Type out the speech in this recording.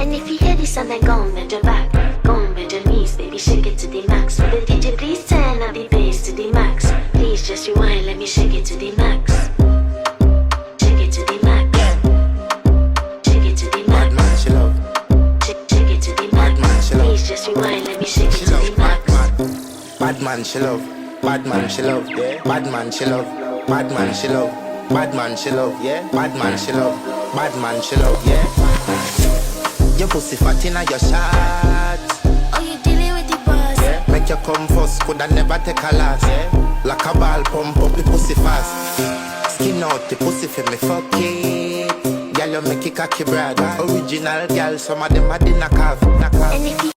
And if you hear this and then go on bend your back, go on bend your knees, baby, shake it to the max. Will the DJ please turn up the bass to the max? Please just rewind, let me shake it to the max. Shake it to the max. Shake it to the max. Bad man, she love. Shake it to the max. Bad man, she love. Please just rewind, let me shake it She to love. the max. Bad man, she love. Bad man, she love. Yeah. Bad man, she love. Bad man, she love. Bad man, she love. Yeah. Bad man, she love. Bad man, she love. Yeah. Your pussy fat inna your shot. Oh, you dealing with the boss? Yeah. Make you come first, coulda never take a last. Yeah. Like a ball, pump up the pussy fast. Skin out the pussy for me, fuck it. Girl, you make it cocky brother. Original girl, some of them are the knock off. And if you